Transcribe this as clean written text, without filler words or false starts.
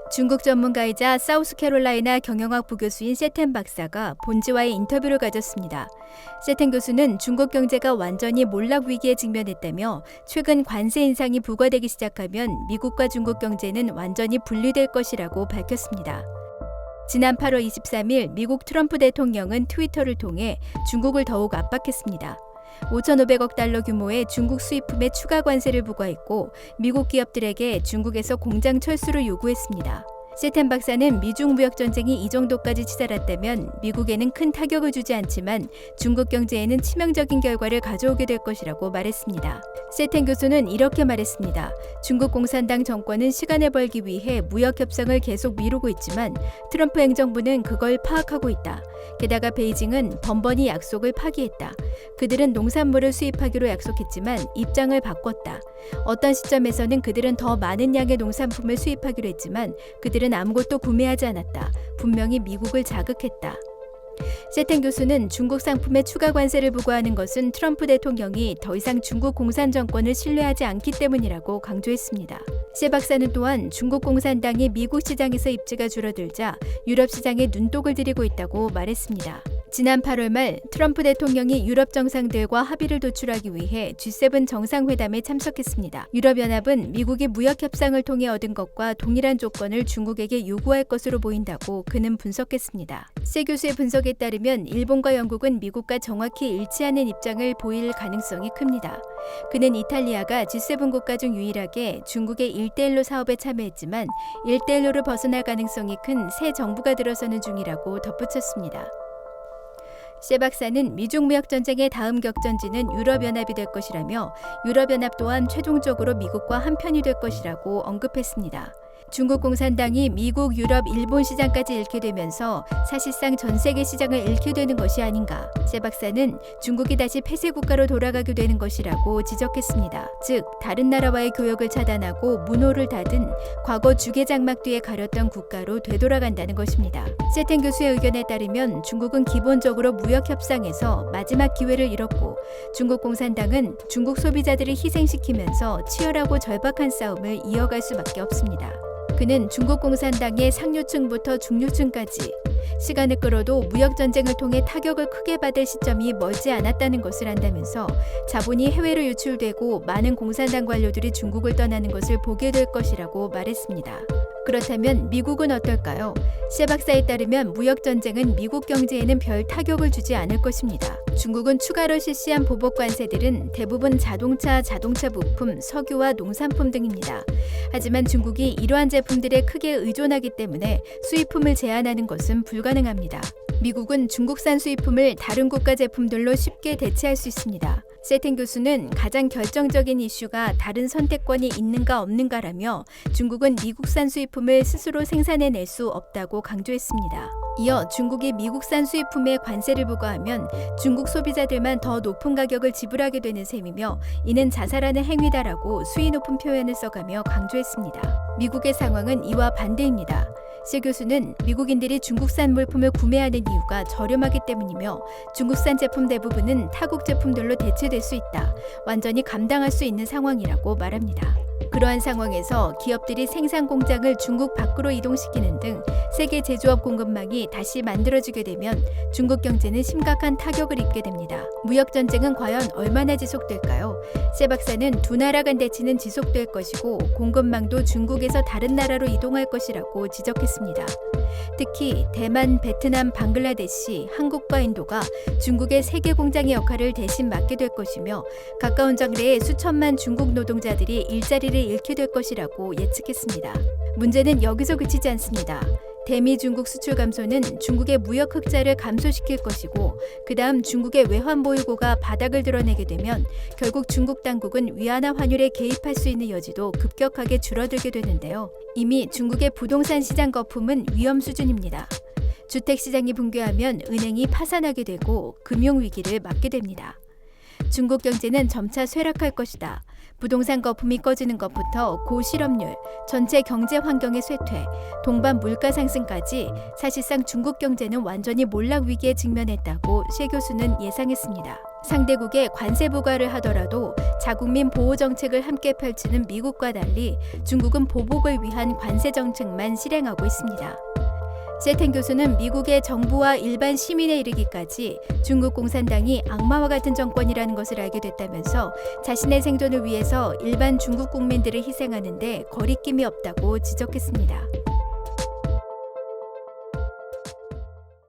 중국 전문가이자 사우스캐롤라이나 경영학 부교수인 세텐 박사가 본지와의 인터뷰를 가졌습니다. 세텐 교수는 중국 경제가 완전히 몰락 위기에 직면했다며 최근 관세 인상이 부과되기 시작하면 미국과 중국 경제는 완전히 분리될 것이라고 밝혔습니다. 지난 8월 23일 미국 트럼프 대통령은 트위터를 통해 중국을 더욱 압박했습니다. 5,500억 달러 규모의 중국 수입품에 추가 관세를 부과했고 미국 기업들에게 중국에서 공장 철수를 요구했습니다. 세텐 박사는 미중 무역 전쟁이 이 정도까지 치달았다면 미국에는 큰 타격을 주지 않지만 중국 경제에는 치명적인 결과를 가져오게 될 것이라고 말했습니다. 세텐 교수는 이렇게 말했습니다. 중국 공산당 정권은 시간을 벌기 위해 무역 협상을 계속 미루고 있지만 트럼프 행정부는 그걸 파악하고 있다. 게다가 베이징은 번번이 약속을 파기했다. 그들은 농산물을 수입하기로 약속했지만 입장을 바꿨다. 어떤 시점에서는 그들은 더 많은 양의 농산품을 수입하기로 했지만 그들은 아무것도 구매하지 않았다. 분명히 미국을 자극했다. 세텐 교수는 중국 상품에 추가 관세를 부과하는 것은 트럼프 대통령이 더 이상 중국 공산 정권을 신뢰하지 않기 때문이라고 강조했습니다. 세 박사는 또한 중국 공산당이 미국 시장에서 입지가 줄어들자 유럽 시장에 눈독을 들이고 있다고 말했습니다. 지난 8월 말 트럼프 대통령이 유럽 정상들과 합의를 도출하기 위해 G7 정상회담에 참석했습니다. 유럽연합은 미국이 무역 협상을 통해 얻은 것과 동일한 조건을 중국에게 요구할 것으로 보인다고 그는 분석했습니다. 세 교수의 분석에 따르면 일본과 영국은 미국과 정확히 일치하는 입장을 보일 가능성이 큽니다. 그는 이탈리아가 G7 국가 중 유일하게 중국의 1대1로 사업에 참여했지만 1대1로를 벗어날 가능성이 큰 새 정부가 들어서는 중이라고 덧붙였습니다. 세 박사는 미중 무역 전쟁의 다음 격전지는 유럽연합이 될 것이라며 유럽연합 또한 최종적으로 미국과 한편이 될 것이라고 언급했습니다. 중국 공산당이 미국, 유럽, 일본 시장까지 잃게 되면서 사실상 전 세계 시장을 잃게 되는 것이 아닌가. 세 박사는 중국이 다시 폐쇄 국가로 돌아가게 되는 것이라고 지적했습니다. 즉, 다른 나라와의 교역을 차단하고 문호를 닫은 과거 주계장막 뒤에 가렸던 국가로 되돌아간다는 것입니다. 세텐 교수의 의견에 따르면 중국은 기본적으로 무역 협상에서 마지막 기회를 잃었고 중국 공산당은 중국 소비자들을 희생시키면서 치열하고 절박한 싸움을 이어갈 수밖에 없습니다. 그는 중국 공산당의 상류층부터 중류층까지 시간을 끌어도 무역 전쟁을 통해 타격을 크게 받을 시점이 멀지 않았다는 것을 안다면서 자본이 해외로 유출되고 많은 공산당 관료들이 중국을 떠나는 것을 보게 될 것이라고 말했습니다. 그렇다면 미국은 어떨까요? 세 박사에 따르면 무역 전쟁은 미국 경제에는 별 타격을 주지 않을 것입니다. 중국은 추가로 실시한 보복 관세들은 대부분 자동차 부품, 석유와 농산품 등입니다. 하지만 중국이 이러한 제품들에 크게 의존하기 때문에 수입품을 제한하는 것은 불가능합니다. 미국은 중국산 수입품을 다른 국가 제품들로 쉽게 대체할 수 있습니다. 세텐 교수는 가장 결정적인 이슈가 다른 선택권이 있는가 없는가라며 중국은 미국산 수입품을 스스로 생산해낼 수 없다고 강조했습니다. 이어 중국이 미국산 수입품에 관세를 부과하면 중국 소비자들만 더 높은 가격을 지불하게 되는 셈이며 이는 자살하는 행위다라고 수위 높은 표현을 써가며 강조했습니다. 미국의 상황은 이와 반대입니다. 세 교수는 미국인들이 중국산 물품을 구매하는 이유가 저렴하기 때문이며 중국산 제품 대부분은 타국 제품들로 대체될 수 있다. 완전히 감당할 수 있는 상황이라고 말합니다. 그러한 상황에서 기업들이 생산 공장을 중국 밖으로 이동시키는 등 세계 제조업 공급망이 다시 만들어지게 되면 중국 경제는 심각한 타격을 입게 됩니다. 무역 전쟁은 과연 얼마나 지속될까요? 세 박사는 두 나라 간 대치는 지속될 것이고 공급망도 중국에서 다른 나라로 이동할 것이라고 지적했습니다. 특히 대만, 베트남, 방글라데시, 한국과 인도가 중국의 세계 공장의 역할을 대신 맡게 될 것이며 가까운 장래에 수천만 중국 노동자들이 일자리를 잃게 될 것이라고 예측했습니다. 문제는 여기서 그치지 않습니다. 대미 중국 수출 감소는 중국의 무역 흑자를 감소시킬 것이고 그 다음 중국의 외환 보유고가 바닥을 드러내게 되면 결국 중국 당국은 위안화 환율에 개입할 수 있는 여지도 급격하게 줄어들게 되는데요. 이미 중국의 부동산 시장 거품은 위험 수준입니다. 주택시장이 붕괴하면 은행이 파산하게 되고 금융위기를 맞게 됩니다. 중국 경제는 점차 쇠락할 것이다. 부동산 거품이 꺼지는 것부터 고실업률, 전체 경제 환경의 쇠퇴, 동반 물가 상승까지 사실상 중국 경제는 완전히 몰락 위기에 직면했다고 셰 교수는 예상했습니다. 상대국에 관세 부과를 하더라도 자국민 보호 정책을 함께 펼치는 미국과 달리 중국은 보복을 위한 관세 정책만 실행하고 있습니다. 세텐 교수는 미국의 정부와 일반 시민에 이르기까지 중국 공산당이 악마와 같은 정권이라는 것을 알게 됐다면서 자신의 생존을 위해서 일반 중국 국민들을 희생하는데 거리낌이 없다고 지적했습니다.